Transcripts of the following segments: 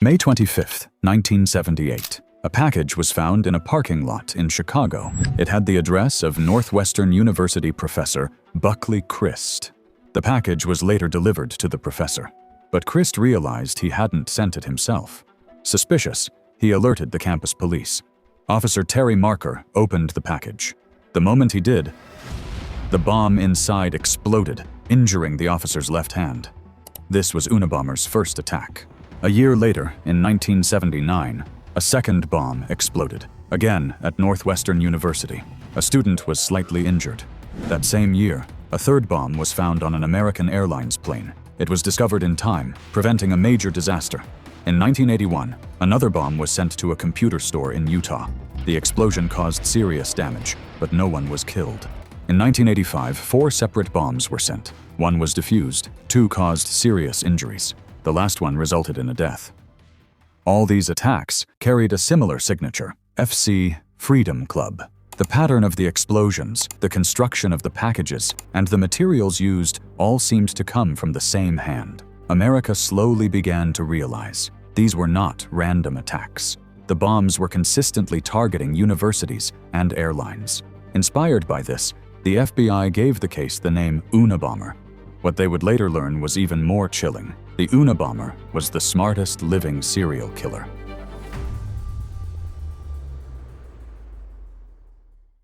May 25, 1978. A package was found in a parking lot in Chicago. It had the address of Northwestern University professor Buckley Christ. The package was later delivered to the professor, but Christ realized he hadn't sent it himself. Suspicious, he alerted the campus police. Officer Terry Marker opened the package. The moment he did, the bomb inside exploded, injuring the officer's left hand. This was Unabomber's first attack. A year later, in 1979, a second bomb exploded, again at Northwestern University. A student was slightly injured. That same year, a third bomb was found on an American Airlines plane. It was discovered in time, preventing a major disaster. In 1981, another bomb was sent to a computer store in Utah. The explosion caused serious damage, but no one was killed. In 1985, 4 separate bombs were sent. One was defused, 2 caused serious injuries. The last one resulted in a death. All these attacks carried a similar signature, FC Freedom Club. The pattern of the explosions, the construction of the packages, and the materials used all seemed to come from the same hand. America slowly began to realize these were not random attacks. The bombs were consistently targeting universities and airlines. Inspired by this, the FBI gave the case the name Unabomber. What they would later learn was even more chilling. The Unabomber was the smartest living serial killer.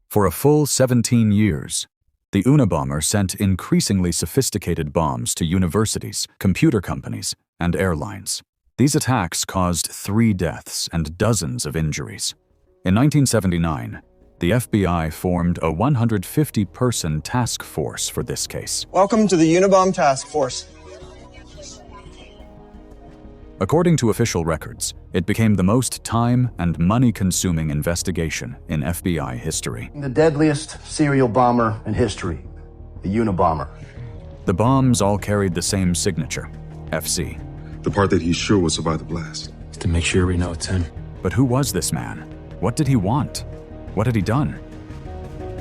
For a full 17 years, the Unabomber sent increasingly sophisticated bombs to universities, computer companies, and airlines. These attacks caused 3 deaths and dozens of injuries. In 1979, the FBI formed a 150-person task force for this case. Welcome to the Unabomber Task Force. According to official records, it became the most time and money-consuming investigation in FBI history. The deadliest serial bomber in history, the Unabomber. The bombs all carried the same signature, FC. The part that he's sure will survive the blast. To make sure we know it's him. But who was this man? What did he want? What had he done?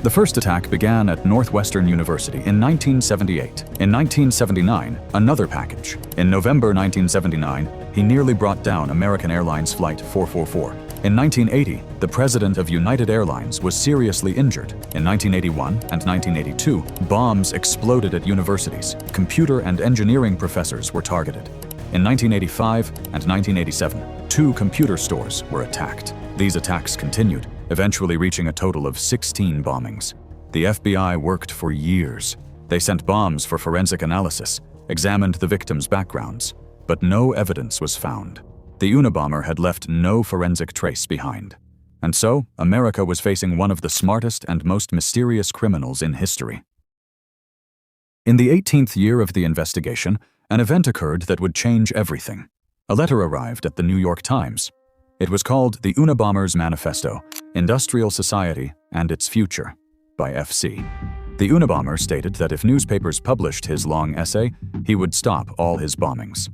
The first attack began at Northwestern University in 1978. In 1979, another package. In November 1979, he nearly brought down American Airlines Flight 444. In 1980, the president of United Airlines was seriously injured. In 1981 and 1982, bombs exploded at universities. Computer and engineering professors were targeted. In 1985 and 1987, 2 computer stores were attacked. These attacks continued, eventually reaching a total of 16 bombings. The FBI worked for years. They sent bombs for forensic analysis, examined the victims' backgrounds, but no evidence was found. The Unabomber had left no forensic trace behind. And so, America was facing one of the smartest and most mysterious criminals in history. In the 18th year of the investigation, an event occurred that would change everything. A letter arrived at the New York Times. It was called The Unabomber's Manifesto, Industrial Society and Its Future, by FC. The Unabomber stated that if newspapers published his long essay, he would stop all his bombings.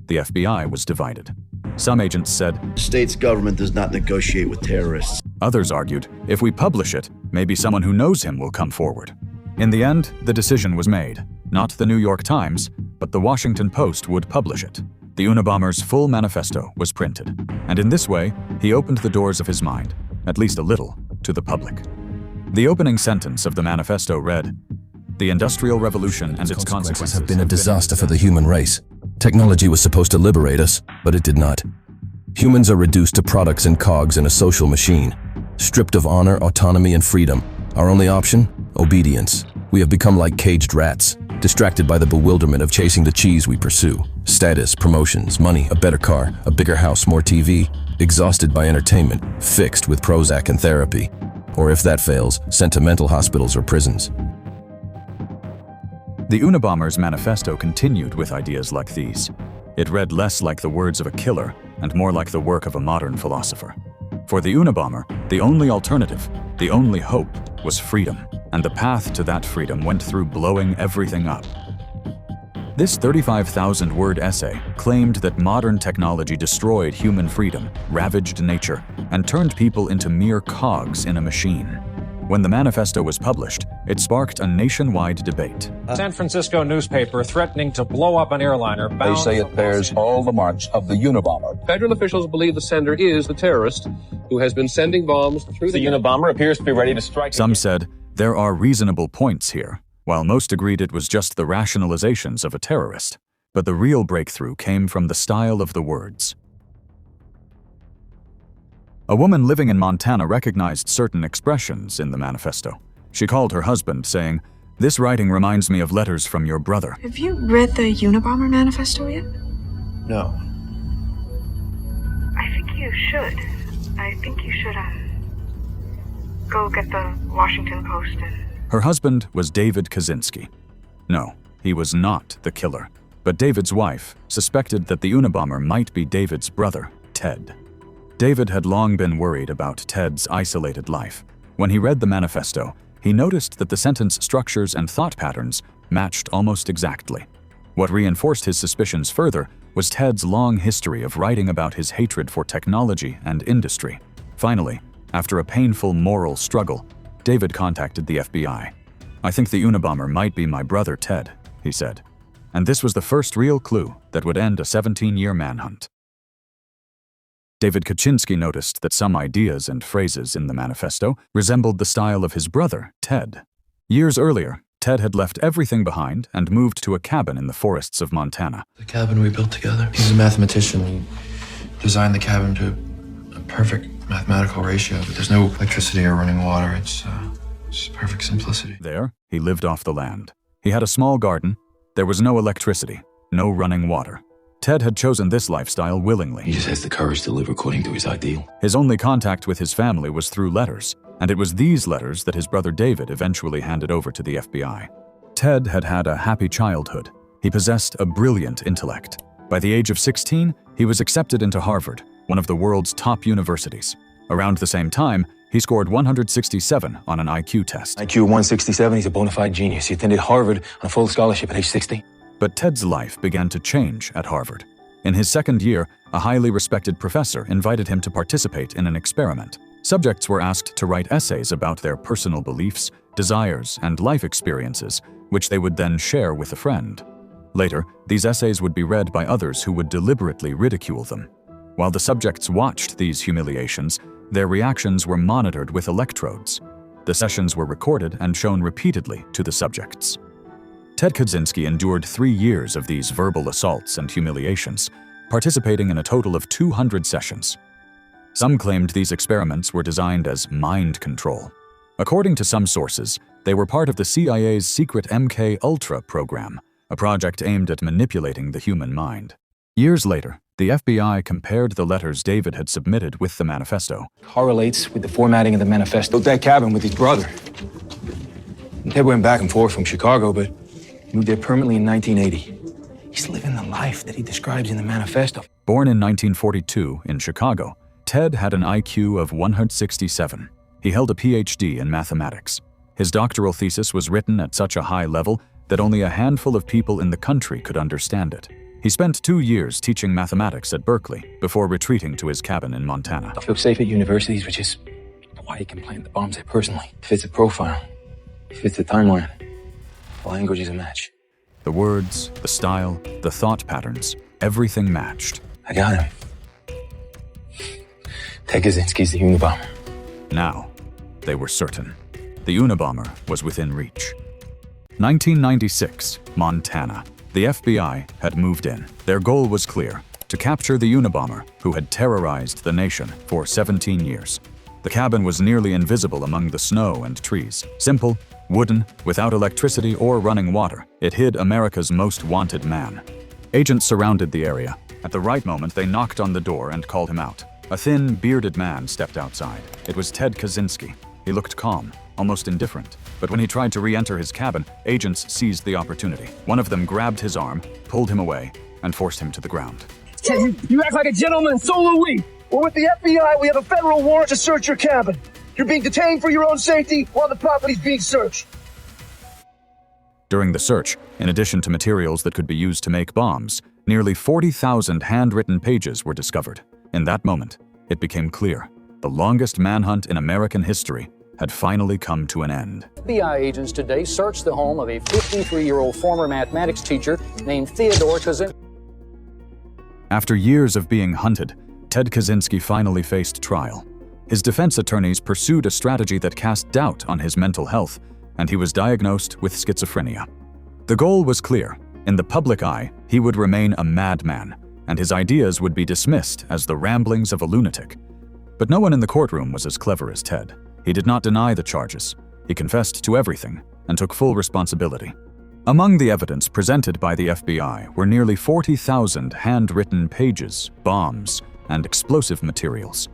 The FBI was divided. Some agents said, "The state's government does not negotiate with terrorists." Others argued, if we publish it, maybe someone who knows him will come forward. In the end, the decision was made. Not the New York Times, but the Washington Post would publish it. The Unabomber's full manifesto was printed, and in this way, he opened the doors of his mind, at least a little, to the public. The opening sentence of the manifesto read, "The Industrial Revolution and its consequences have been a disaster for the human race. Technology was supposed to liberate us, but it did not. Humans are reduced to products and cogs in a social machine. Stripped of honor, autonomy, and freedom. Our only option? Obedience. We have become like caged rats, distracted by the bewilderment of chasing the cheese we pursue. Status, promotions, money, a better car, a bigger house, more TV. Exhausted by entertainment, fixed with Prozac and therapy. Or if that fails, sent to mental hospitals or prisons." The Unabomber's manifesto continued with ideas like these. It read less like the words of a killer and more like the work of a modern philosopher. For the Unabomber, the only alternative, the only hope, was freedom, and the path to that freedom went through blowing everything up. This 35,000-word essay claimed that modern technology destroyed human freedom, ravaged nature, and turned people into mere cogs in a machine. When the manifesto was published, it sparked a nationwide debate. A San Francisco newspaper threatening to blow up an airliner They bound say it bears all the marks of the Unabomber. Federal officials believe the sender is the terrorist who has been sending bombs through the Unabomber appears to be ready to strike. Some said there are reasonable points here, while most agreed it was just the rationalizations of a terrorist. But the real breakthrough came from the style of the words. A woman living in Montana recognized certain expressions in the manifesto. She called her husband, saying, "This writing reminds me of letters from your brother." Have you read the Unabomber manifesto yet? No. I think you should. I think you should, go get the Washington Post and... Her husband was David Kaczynski. No, he was not the killer. But David's wife suspected that the Unabomber might be David's brother, Ted. David had long been worried about Ted's isolated life. When he read the manifesto, he noticed that the sentence structures and thought patterns matched almost exactly. What reinforced his suspicions further was Ted's long history of writing about his hatred for technology and industry. Finally, after a painful moral struggle, David contacted the FBI. "I think the Unabomber might be my brother Ted," he said. And this was the first real clue that would end a 17-year manhunt. David Kaczynski noticed that some ideas and phrases in the manifesto resembled the style of his brother, Ted. Years earlier, Ted had left everything behind and moved to a cabin in the forests of Montana. The cabin we built together. He's a mathematician. He designed the cabin to a perfect mathematical ratio, but there's no electricity or running water. It's perfect simplicity. There, he lived off the land. He had a small garden. There was no electricity, no running water. Ted had chosen this lifestyle willingly. He just has the courage to live according to his ideal. His only contact with his family was through letters, and it was these letters that his brother David eventually handed over to the FBI. Ted had had a happy childhood. He possessed a brilliant intellect. By the age of 16, he was accepted into Harvard, one of the world's top universities. Around the same time, he scored 167 on an IQ test. IQ 167, he's a bona fide genius. He attended Harvard on a full scholarship at age 60. But Ted's life began to change at Harvard. In his second year, a highly respected professor invited him to participate in an experiment. Subjects were asked to write essays about their personal beliefs, desires, and life experiences, which they would then share with a friend. Later, these essays would be read by others who would deliberately ridicule them. While the subjects watched these humiliations, their reactions were monitored with electrodes. The sessions were recorded and shown repeatedly to the subjects. Ted Kaczynski endured 3 years of these verbal assaults and humiliations, participating in a total of 200 sessions. Some claimed these experiments were designed as mind control. According to some sources, they were part of the CIA's secret MK Ultra program, a project aimed at manipulating the human mind. Years later, the FBI compared the letters David had submitted with the manifesto. Correlates with the formatting of the manifesto. Built that cabin with his brother. Ted went back and forth from Chicago, but moved there permanently in 1980. He's living the life that he describes in the manifesto. Born in 1942 in Chicago, Ted had an IQ of 167. He held a PhD in mathematics. His doctoral thesis was written at such a high level that only a handful of people in the country could understand it. He spent 2 years teaching mathematics at Berkeley before retreating to his cabin in Montana. I feel safe at universities, which is why he can plant the bombs there personally. Fits the profile. Fits the timeline. The language is a match. The words, the style, the thought patterns, everything matched. I got him. Ted Kaczynski's the Unabomber. Now, they were certain. The Unabomber was within reach. 1996, Montana. The FBI had moved in. Their goal was clear: to capture the Unabomber, who had terrorized the nation for 17 years. The cabin was nearly invisible among the snow and trees. Simple, wooden, without electricity or running water, it hid America's most wanted man. Agents surrounded the area. At the right moment, they knocked on the door and called him out. A thin, bearded man stepped outside. It was Ted Kaczynski. He looked calm, almost indifferent. But when he tried to re-enter his cabin, agents seized the opportunity. One of them grabbed his arm, pulled him away, and forced him to the ground. Ted, you act like a gentleman, so do we. We're with the FBI. We have a federal warrant to search your cabin. You're being detained for your own safety while the property's being searched. During the search, in addition to materials that could be used to make bombs, nearly 40,000 handwritten pages were discovered. In that moment, it became clear: the longest manhunt in American history had finally come to an end. FBI agents today searched the home of a 53-year-old former mathematics teacher named Theodore Kaczynski. After years of being hunted, Ted Kaczynski finally faced trial. His defense attorneys pursued a strategy that cast doubt on his mental health, and he was diagnosed with schizophrenia. The goal was clear. In the public eye, he would remain a madman, and his ideas would be dismissed as the ramblings of a lunatic. But no one in the courtroom was as clever as Ted. He did not deny the charges. He confessed to everything and took full responsibility. Among the evidence presented by the FBI were nearly 40,000 handwritten pages, bombs, and explosive materials.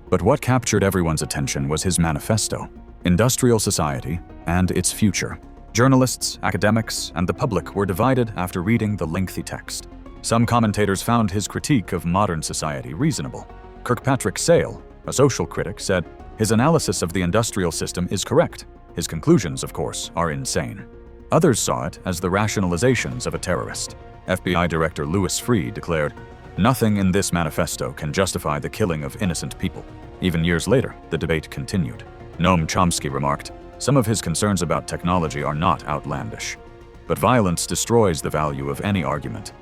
But what captured everyone's attention was his manifesto, Industrial Society and Its Future. Journalists, academics, and the public were divided after reading the lengthy text. Some commentators found his critique of modern society reasonable. Kirkpatrick Sale, a social critic, said, "His analysis of the industrial system is correct. His conclusions, of course, are insane." Others saw it as the rationalizations of a terrorist. FBI Director Louis Freeh declared, "Nothing in this manifesto can justify the killing of innocent people." Even years later, the debate continued. Noam Chomsky remarked, "Some of his concerns about technology are not outlandish. But violence destroys the value of any argument."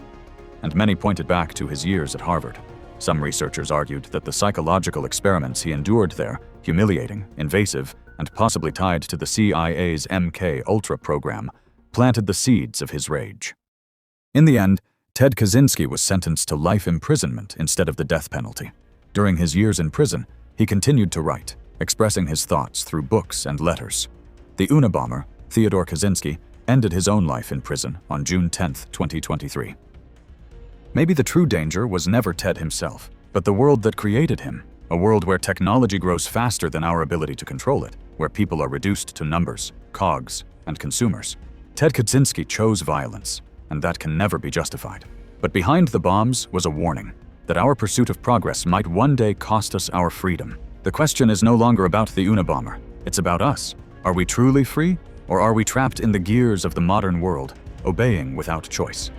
And many pointed back to his years at Harvard. Some researchers argued that the psychological experiments he endured there, humiliating, invasive, and possibly tied to the CIA's MK Ultra program, planted the seeds of his rage. In the end, Ted Kaczynski was sentenced to life imprisonment instead of the death penalty. During his years in prison, he continued to write, expressing his thoughts through books and letters. The Unabomber, Theodore Kaczynski, ended his own life in prison on June 10, 2023. Maybe the true danger was never Ted himself, but the world that created him, a world where technology grows faster than our ability to control it, where people are reduced to numbers, cogs, and consumers. Ted Kaczynski chose violence, and that can never be justified. But behind the bombs was a warning that our pursuit of progress might one day cost us our freedom. The question is no longer about the Unabomber. It's about us. Are we truly free, or are we trapped in the gears of the modern world, obeying without choice?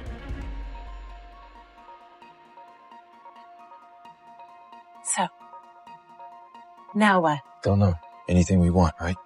So, now what? Don't know. Anything we want, right?